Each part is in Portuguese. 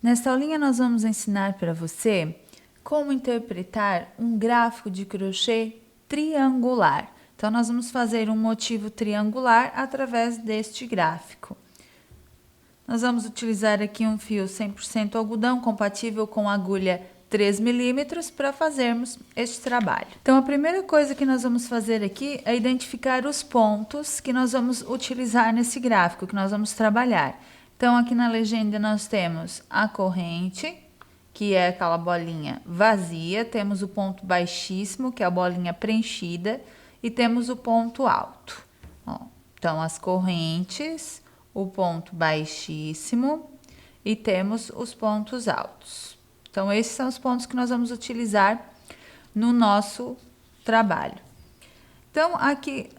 Nesta aulinha nós vamos ensinar para você como interpretar um gráfico de crochê triangular. Então nós vamos fazer um motivo triangular através deste gráfico. Nós vamos utilizar aqui um fio 100% algodão compatível com agulha 3 milímetros para fazermos este trabalho. Então a primeira coisa que nós vamos fazer aqui é identificar os pontos que nós vamos utilizar nesse gráfico, que nós vamos trabalhar. Então aqui na legenda nós temos a corrente, que é aquela bolinha vazia, temos o ponto baixíssimo, que é a bolinha preenchida, e temos o ponto alto. Ó, então as correntes, o ponto baixíssimo e temos os pontos altos. Então esses são os pontos que nós vamos utilizar no nosso trabalho. Então aqui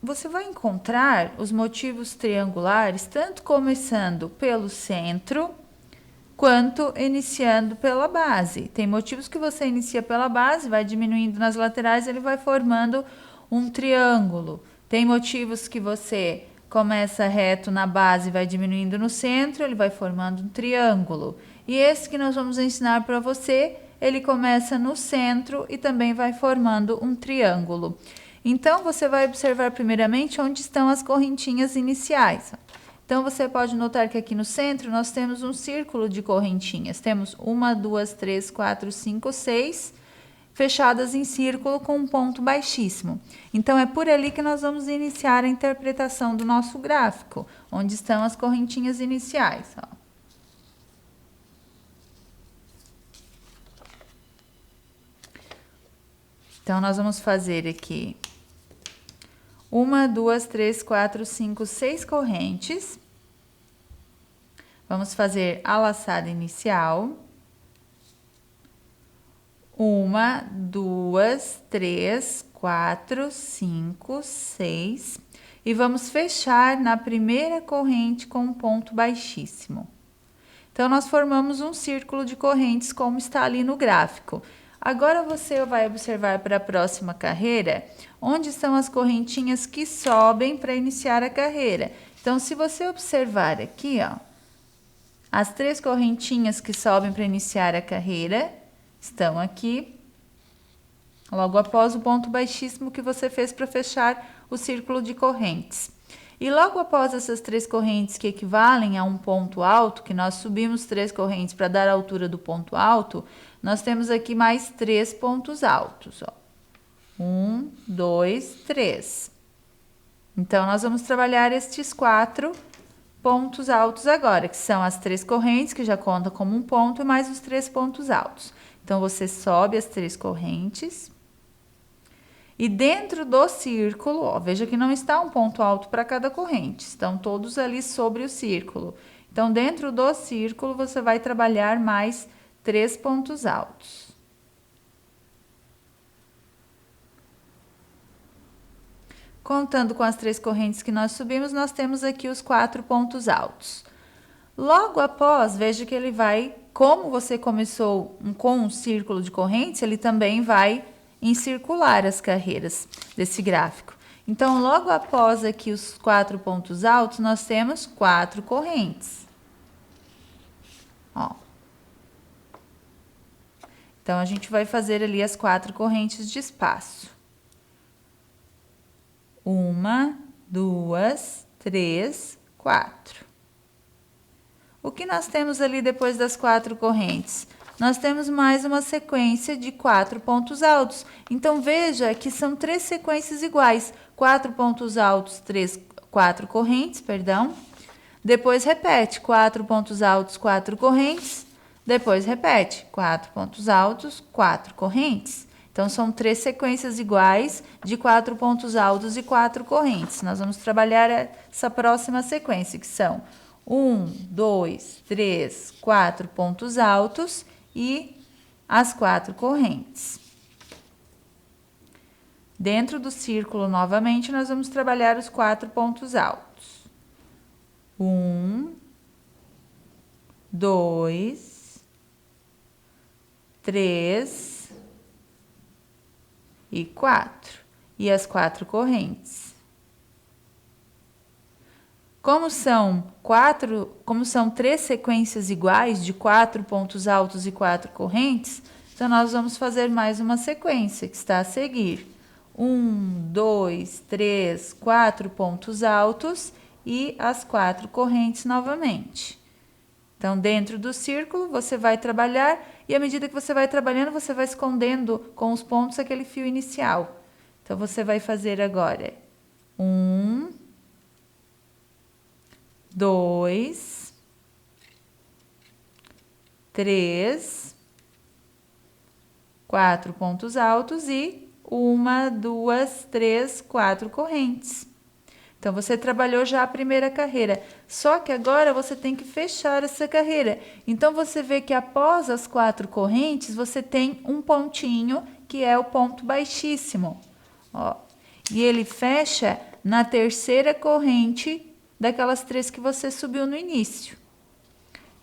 você vai encontrar os motivos triangulares tanto começando pelo centro quanto iniciando pela base. Tem motivos que você inicia pela base, vai diminuindo nas laterais, ele vai formando um triângulo. Tem motivos que você começa reto na base, vai diminuindo no centro, ele vai formando um triângulo. E esse que nós vamos ensinar para você, ele começa no centro e também vai formando um triângulo. Então, você vai observar primeiramente onde estão as correntinhas iniciais. Então, você pode notar que aqui no centro nós temos um círculo de correntinhas. Temos 1, 2, 3, 4, 5, 6, fechadas em círculo com um ponto baixíssimo. Então, é por ali que nós vamos iniciar a interpretação do nosso gráfico, onde estão as correntinhas iniciais. Ó. Então, nós vamos fazer aqui 1, 2, 3, 4, 5, 6 correntes. Vamos fazer a laçada inicial. 1, 2, 3, 4, 5, 6. E vamos fechar na primeira corrente com um ponto baixíssimo. Então, nós formamos um círculo de correntes, como está ali no gráfico. Agora, você vai observar para a próxima carreira, onde são as correntinhas que sobem para iniciar a carreira. Então, se você observar aqui, ó, as 3 correntinhas que sobem para iniciar a carreira estão aqui, logo após o ponto baixíssimo que você fez para fechar o círculo de correntes. E logo após essas 3 correntes que equivalem a um ponto alto, que nós subimos 3 correntes para dar a altura do ponto alto, nós temos aqui mais 3 pontos altos, ó. 1, 2, 3. Então, nós vamos trabalhar estes 4 pontos altos agora, que são as 3 correntes, que já conta como um ponto, e mais os 3 pontos altos. Então, você sobe as 3 correntes. E dentro do círculo, ó, veja que não está um ponto alto para cada corrente, estão todos ali sobre o círculo. Então, dentro do círculo, você vai trabalhar mais 3 pontos altos. Contando com as 3 correntes que nós subimos, nós temos aqui os 4 pontos altos. Logo após, veja que ele vai, como você começou com um círculo de correntes, ele também vai encircular as carreiras desse gráfico. Então, logo após aqui os 4 pontos altos, nós temos 4 correntes. Ó. Então, a gente vai fazer ali as 4 correntes de espaço. 1, 2, 3, 4. O que nós temos ali depois das 4 correntes? Nós temos mais uma sequência de 4 pontos altos. Então, veja que são 3 sequências iguais. 4 pontos altos, 4 correntes, perdão. Depois repete, 4 pontos altos, 4 correntes. Depois repete, 4 pontos altos, 4 correntes. Então, são 3 sequências iguais de 4 pontos altos e 4 correntes. Nós vamos trabalhar essa próxima sequência, que são 1, 2, 3, 4 pontos altos e as 4 correntes. Dentro do círculo, novamente, nós vamos trabalhar os 4 pontos altos. 1, 2, 3 e 4. E as 4 correntes. Como são 3 sequências iguais de 4 pontos altos e 4 correntes, então nós vamos fazer mais uma sequência que está a seguir. 1, 2, 3, 4 pontos altos e as 4 correntes novamente. Então, dentro do círculo, você vai trabalhar e à medida que você vai trabalhando, você vai escondendo com os pontos aquele fio inicial. Então, você vai fazer agora 1, 2, 3, 4 pontos altos e 1, 2, 3, 4 correntes. Então, você trabalhou já a primeira carreira, só que agora você tem que fechar essa carreira. Então, você vê que após as 4 correntes, você tem um pontinho, que é o ponto baixíssimo. Ó, e ele fecha na terceira corrente daquelas 3 que você subiu no início.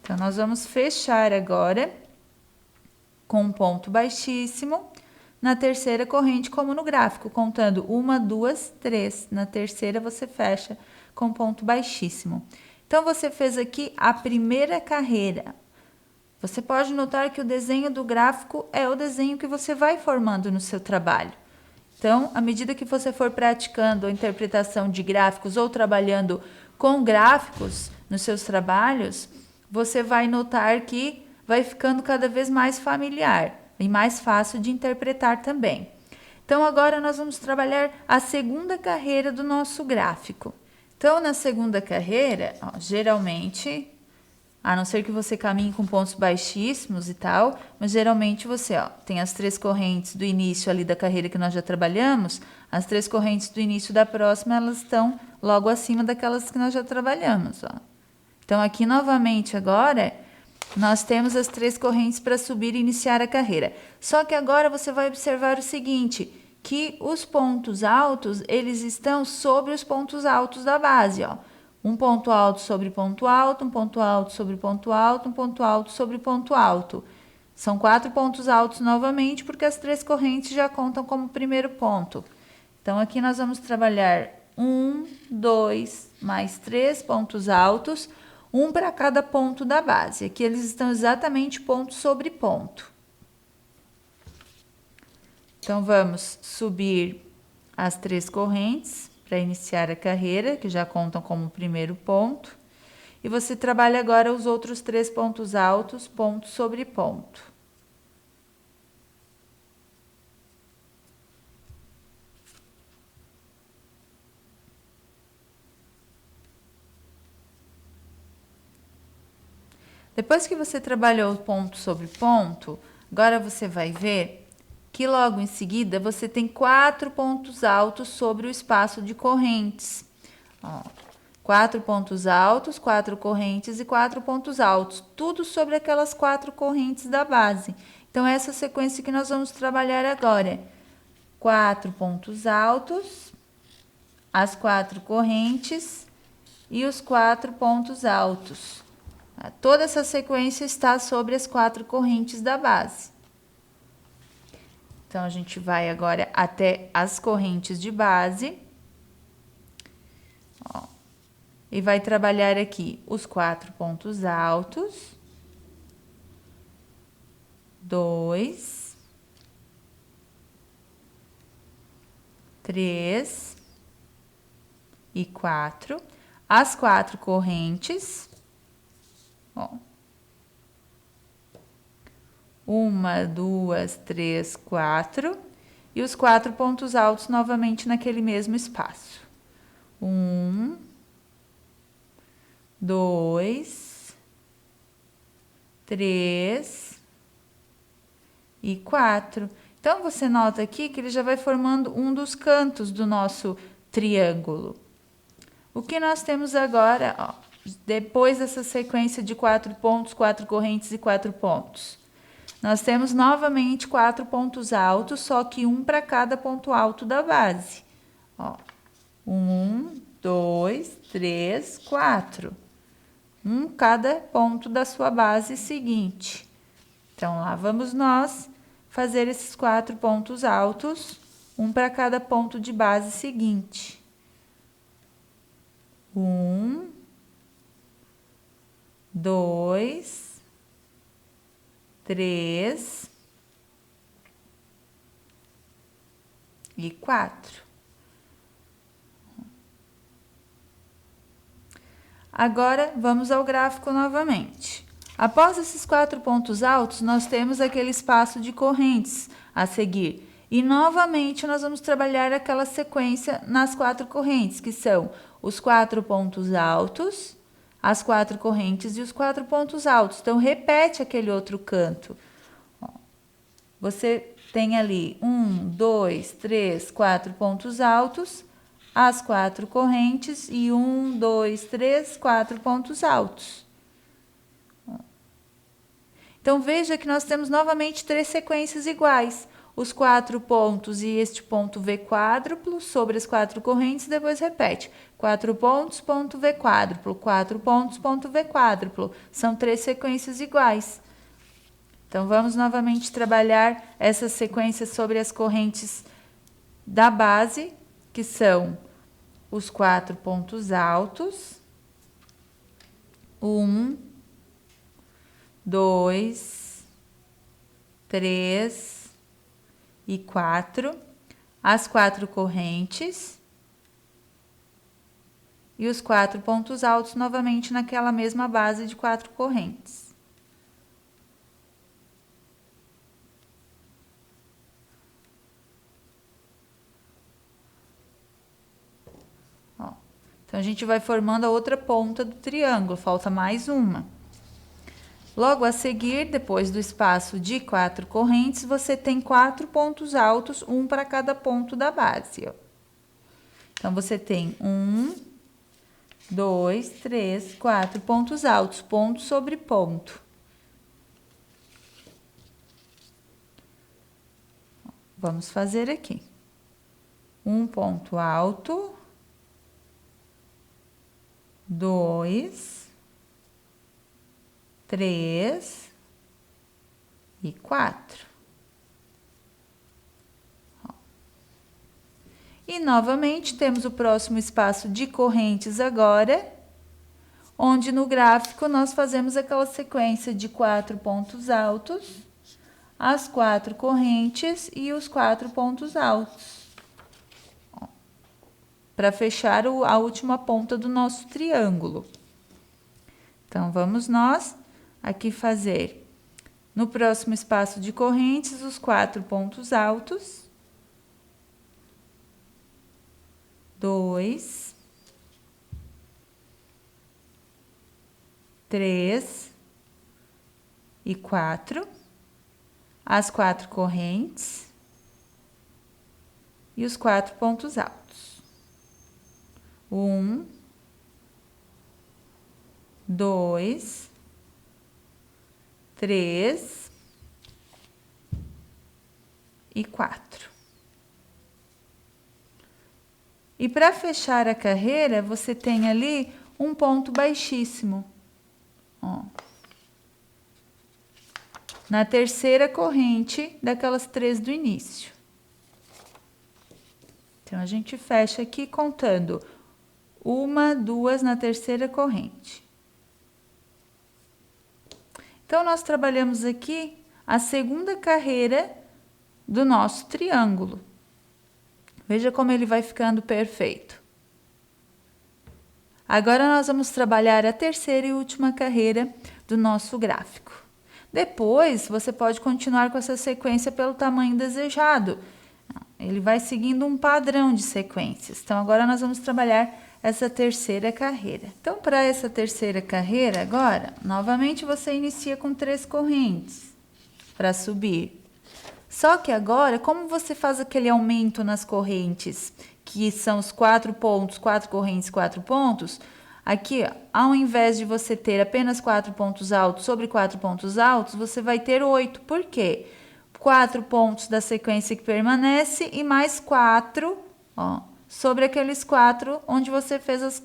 Então, nós vamos fechar agora com um ponto baixíssimo na terceira corrente, como no gráfico, contando 1, 2, 3. Na terceira, você fecha com ponto baixíssimo. Então, você fez aqui a primeira carreira. Você pode notar que o desenho do gráfico é o desenho que você vai formando no seu trabalho. Então, à medida que você for praticando a interpretação de gráficos ou trabalhando com gráficos nos seus trabalhos, você vai notar que vai ficando cada vez mais familiar e mais fácil de interpretar também. Então, agora nós vamos trabalhar a segunda carreira do nosso gráfico. Então, na segunda carreira, ó, geralmente, a não ser que você caminhe com pontos baixíssimos e tal, mas geralmente você, ó, tem as 3 correntes do início ali da carreira que nós já trabalhamos, as 3 correntes do início da próxima, elas estão logo acima daquelas que nós já trabalhamos, ó. Então, aqui novamente agora, nós temos as 3 correntes para subir e iniciar a carreira. Só que agora você vai observar o seguinte, que os pontos altos, eles estão sobre os pontos altos da base, ó. Um ponto alto sobre ponto alto, um ponto alto sobre ponto alto, um ponto alto sobre ponto alto. São 4 pontos altos novamente, porque as 3 correntes já contam como primeiro ponto. Então, aqui nós vamos trabalhar 1, 2, mais 3 pontos altos, um para cada ponto da base. Aqui eles estão exatamente ponto sobre ponto. Então, vamos subir as 3 correntes para iniciar a carreira, que já contam como primeiro ponto. E você trabalha agora os outros 3 pontos altos, ponto sobre ponto. Depois que você trabalhou ponto sobre ponto, agora você vai ver que logo em seguida você tem 4 pontos altos sobre o espaço de correntes. Ó, 4 pontos altos, 4 correntes e 4 pontos altos, tudo sobre aquelas 4 correntes da base. Então, essa sequência que nós vamos trabalhar agora. 4 pontos altos, as 4 correntes e os 4 pontos altos. Toda essa sequência está sobre as 4 correntes da base. Então, a gente vai agora até as correntes de base. Ó, e vai trabalhar aqui os 4 pontos altos. 2, 3 e 4. As 4 correntes. Ó. 1, 2, 3, 4. E os 4 pontos altos novamente naquele mesmo espaço. 1, 2, 3 e 4. Então, você nota aqui que ele já vai formando um dos cantos do nosso triângulo. O que nós temos agora, ó, depois dessa sequência de 4 pontos, 4 correntes e 4 pontos? Nós temos novamente 4 pontos altos, só que um para cada ponto alto da base. Ó, 1, 2, 3, 4. Um cada ponto da sua base seguinte. Então, lá vamos nós fazer esses 4 pontos altos, um para cada ponto de base seguinte. 1, 2, 3 e 4. Agora, vamos ao gráfico novamente. Após esses 4 pontos altos, nós temos aquele espaço de correntes a seguir. E, novamente, nós vamos trabalhar aquela sequência nas 4 correntes, que são os 4 pontos altos, as 4 correntes e os 4 pontos altos. Então, repete aquele outro canto. Você tem ali 1, 2, 3, 4 pontos altos, as 4 correntes e 1, 2, 3, 4 pontos altos. Então, veja que nós temos novamente 3 sequências iguais. Os 4 pontos e este ponto V quádruplo sobre as 4 correntes, depois repete. 4 pontos, ponto V quádruplo, 4 pontos, ponto V quádruplo. São 3 sequências iguais. Então, vamos novamente trabalhar essa sequência sobre as correntes da base, que são os 4 pontos altos, 1, 2, 3 e 4, as 4 correntes e os 4 pontos altos novamente naquela mesma base de 4 correntes. Então, a gente vai formando a outra ponta do triângulo, falta mais uma. Logo a seguir, depois do espaço de 4 correntes, você tem 4 pontos altos, um para cada ponto da base. Ó. Então, você tem 1, 2, 3, 4 pontos altos, ponto sobre ponto. Vamos fazer aqui. Um ponto alto. 2, 3 e 4. E novamente temos o próximo espaço de correntes agora, onde no gráfico nós fazemos aquela sequência de 4 pontos altos, as 4 correntes e os 4 pontos altos. Para fechar a última ponta do nosso triângulo. Então, vamos nós aqui fazer, no próximo espaço de correntes, os 4 pontos altos. 2, 3 e 4. As 4 correntes e os 4 pontos altos. 1, 2, 3 e 4. E para fechar a carreira, você tem ali um ponto baixíssimo. Ó. Na terceira corrente daquelas 3 do início. Então, a gente fecha aqui contando 1, 2 na terceira corrente. Então, nós trabalhamos aqui a segunda carreira do nosso triângulo. Veja como ele vai ficando perfeito. Agora, nós vamos trabalhar a terceira e última carreira do nosso gráfico. Depois, você pode continuar com essa sequência pelo tamanho desejado. Ele vai seguindo um padrão de sequências. Então, agora nós vamos trabalhar essa terceira carreira. Então, para essa terceira carreira, agora, novamente você inicia com 3 correntes para subir. Só que agora, como você faz aquele aumento nas correntes, que são os 4 pontos, 4 correntes, 4 pontos, aqui, ao invés de você ter apenas 4 pontos altos sobre 4 pontos altos, você vai ter 8. Por quê? 4 pontos da sequência que permanece e mais 4, ó, sobre aqueles 4 onde você fez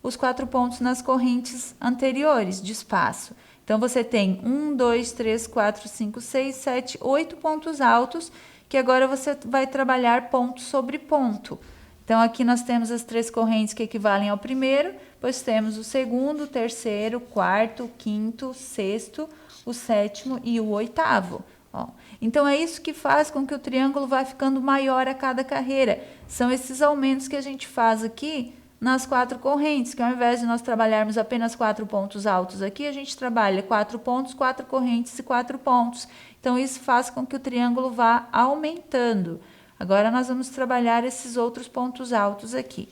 os 4 pontos nas correntes anteriores de espaço. Então, você tem 1, 2, 3, 4, 5, 6, 7, 8 pontos altos, que agora você vai trabalhar ponto sobre ponto. Então, aqui nós temos as 3 correntes que equivalem ao primeiro, pois temos o segundo, o terceiro, o quarto, o quinto, o sexto, o sétimo e o oitavo. Ó, então, é isso que faz com que o triângulo vá ficando maior a cada carreira. São esses aumentos que a gente faz aqui nas 4 correntes, que ao invés de nós trabalharmos apenas 4 pontos altos aqui, a gente trabalha 4 pontos, 4 correntes e 4 pontos. Então, isso faz com que o triângulo vá aumentando. Agora, nós vamos trabalhar esses outros pontos altos aqui.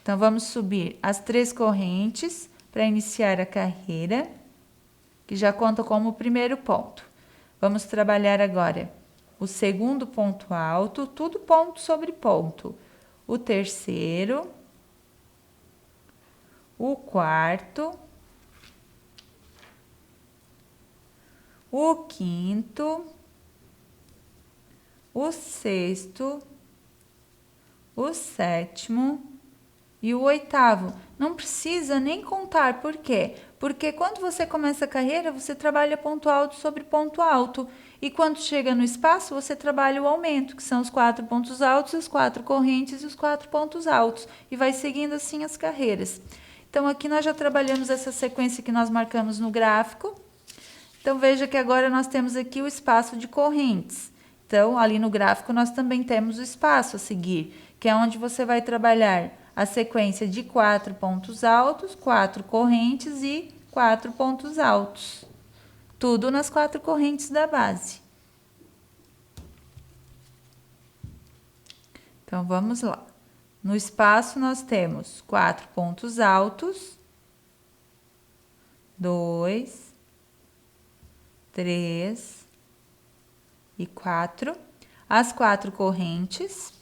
Então, vamos subir as 3 correntes para iniciar a carreira, que já conta como o primeiro ponto. Vamos trabalhar agora o segundo ponto alto, tudo ponto sobre ponto. O terceiro, o quarto, o quinto, o sexto, o sétimo e o oitavo. Não precisa nem contar, por quê? Porque quando você começa a carreira, você trabalha ponto alto sobre ponto alto. E quando chega no espaço, você trabalha o aumento, que são os 4 pontos altos, as 4 correntes e os 4 pontos altos. E vai seguindo assim as carreiras. Então, aqui nós já trabalhamos essa sequência que nós marcamos no gráfico. Então, veja que agora nós temos aqui o espaço de correntes. Então, ali no gráfico, nós também temos o espaço a seguir, que é onde você vai trabalhar a sequência de 4 pontos altos, 4 correntes e 4 pontos altos. Tudo nas 4 correntes da base. Então, vamos lá. No espaço, nós temos 4 pontos altos, 2, 3 e 4. As 4 correntes,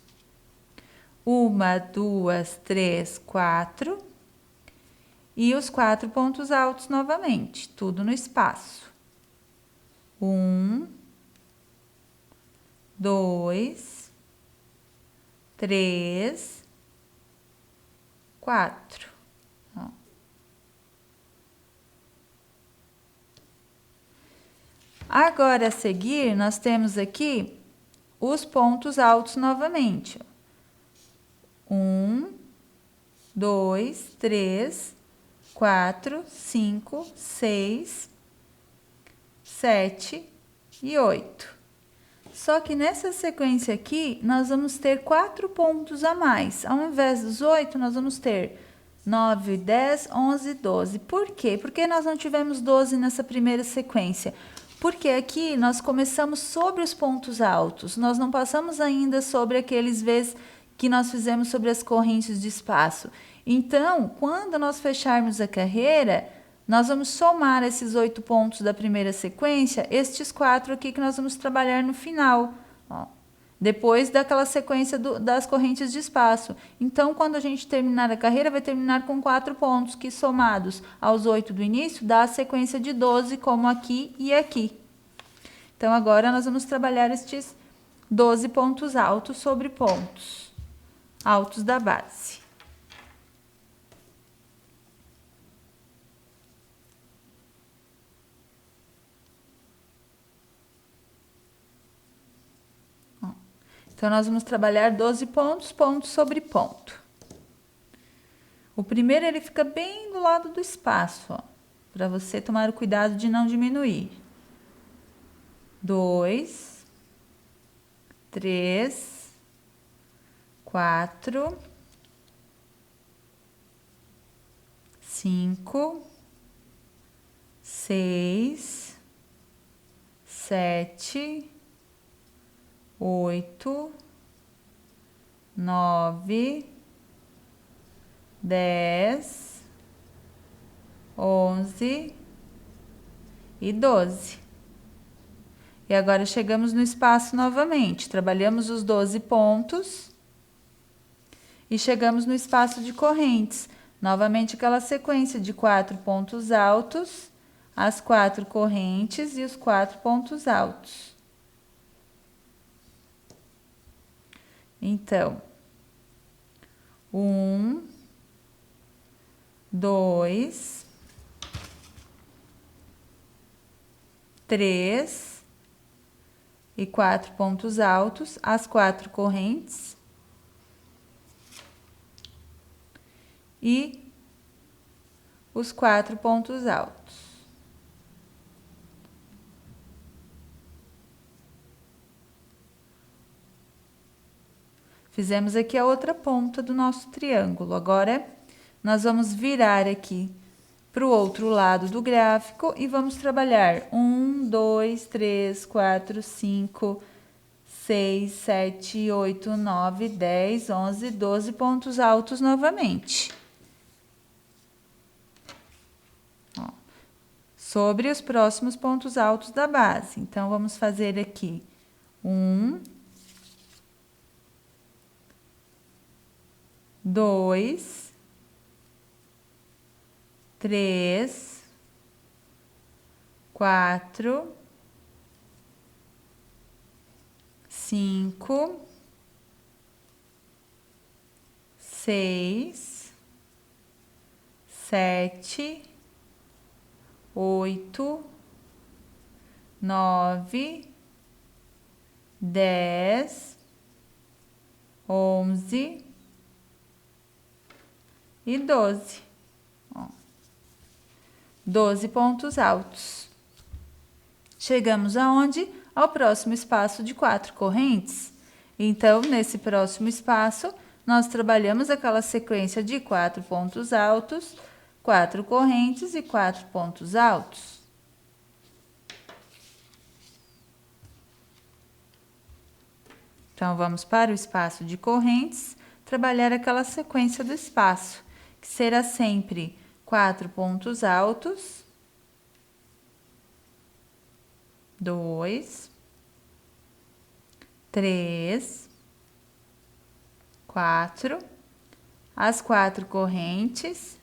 1, 2, 3, 4. E os 4 pontos altos novamente, tudo no espaço. 1, 2, 3, 4. Ó. Agora, a seguir, nós temos aqui os pontos altos novamente. 1, 2, 3, 4, 5, 6, 7 e 8. Só que nessa sequência aqui, nós vamos ter 4 pontos a mais. Ao invés dos 8, nós vamos ter 9, 10, 11, 12. Por quê? Porque nós não tivemos 12 nessa primeira sequência. Porque aqui nós começamos sobre os pontos altos. Nós não passamos ainda sobre aqueles V's que nós fizemos sobre as correntes de espaço. Então, quando nós fecharmos a carreira, nós vamos somar esses 8 pontos da primeira sequência, estes 4 aqui que nós vamos trabalhar no final, ó, depois daquela sequência das correntes de espaço. Então, quando a gente terminar a carreira, vai terminar com 4 pontos, que somados aos 8 do início, dá a sequência de 12, como aqui e aqui. Então, agora nós vamos trabalhar estes 12 pontos altos sobre pontos altos da base. Então, nós vamos trabalhar 12 pontos, ponto sobre ponto. O primeiro, ele fica bem do lado do espaço, ó, para você tomar o cuidado de não diminuir. 2, 3, 4, 5, 6, 7, 8, 9, 10, 11 e 12. E agora chegamos no espaço novamente. Trabalhamos os 12 pontos e chegamos no espaço de correntes. Novamente aquela sequência de 4 pontos altos, as 4 correntes e os 4 pontos altos. Então, 1, 2, 3 e 4 pontos altos, as 4 correntes. e os 4 pontos altos. Fizemos aqui a outra ponta do nosso triângulo. Agora, nós vamos virar aqui para o outro lado do gráfico e vamos trabalhar 1, 2, 3, 4, 5, 6, 7, 8, 9, 10, 11, 12 pontos altos novamente. Ó, sobre os próximos pontos altos da base. Então, vamos fazer aqui 1, 2, 3, 4, 5, 6, 7, 8, 9, 10, 11 e 12. Ó, 12 pontos altos. Chegamos aonde? Ao próximo espaço de 4 correntes. Então, nesse próximo espaço, nós trabalhamos aquela sequência de 4 pontos altos, 4 correntes e 4 pontos altos. Então, vamos para o espaço de correntes, trabalhar aquela sequência do espaço, que será sempre 4 pontos altos, 2, 3, 4, as 4 correntes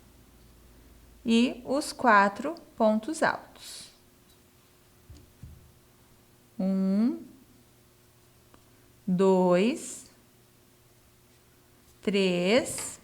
e os 4 pontos altos. 1, 2, 3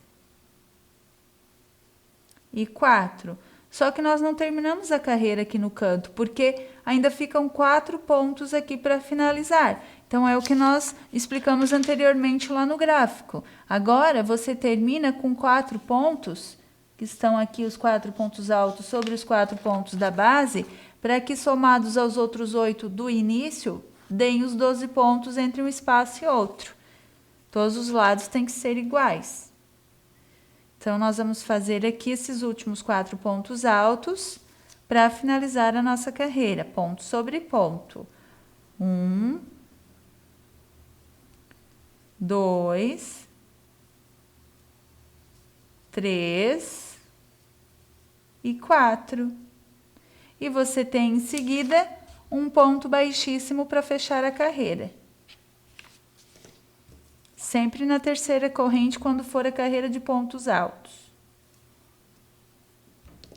e 4. Só que nós não terminamos a carreira aqui no canto, porque ainda ficam 4 pontos aqui para finalizar. Então, é o que nós explicamos anteriormente lá no gráfico. Agora, você termina com 4 pontos, que estão aqui os 4 pontos altos sobre os 4 pontos da base, para que somados aos outros 8 do início, deem os 12 pontos entre um espaço e outro. Todos os lados têm que ser iguais. Então, nós vamos fazer aqui esses últimos 4 pontos altos para finalizar a nossa carreira, ponto sobre ponto. 1, 2, 3 e 4. E você tem em seguida um ponto baixíssimo para fechar a carreira. Sempre na terceira corrente, quando for a carreira de pontos altos.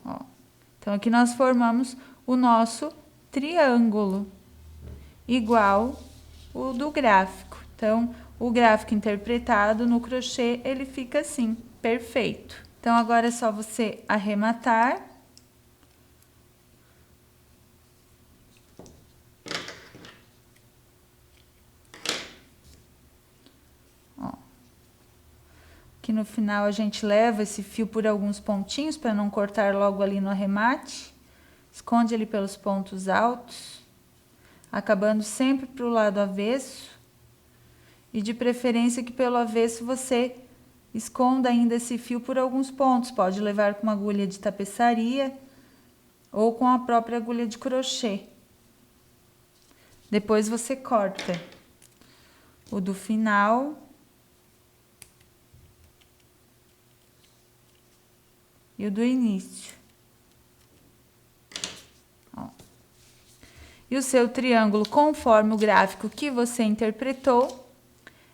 Ó, então, aqui nós formamos o nosso triângulo, igual o do gráfico. Então, o gráfico interpretado no crochê, ele fica assim, perfeito. Então, agora é só você arrematar. Que no final a gente leva esse fio por alguns pontinhos para não cortar logo ali no arremate. Esconde ele pelos pontos altos, acabando sempre para o lado avesso. E de preferência que pelo avesso você esconda ainda esse fio por alguns pontos. Pode levar com uma agulha de tapeçaria ou com a própria agulha de crochê. Depois você corta o do final e o do início. Ó. E o seu triângulo, conforme o gráfico que você interpretou,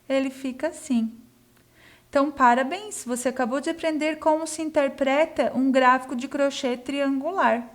ele fica assim. Então, parabéns! Você acabou de aprender como se interpreta um gráfico de crochê triangular.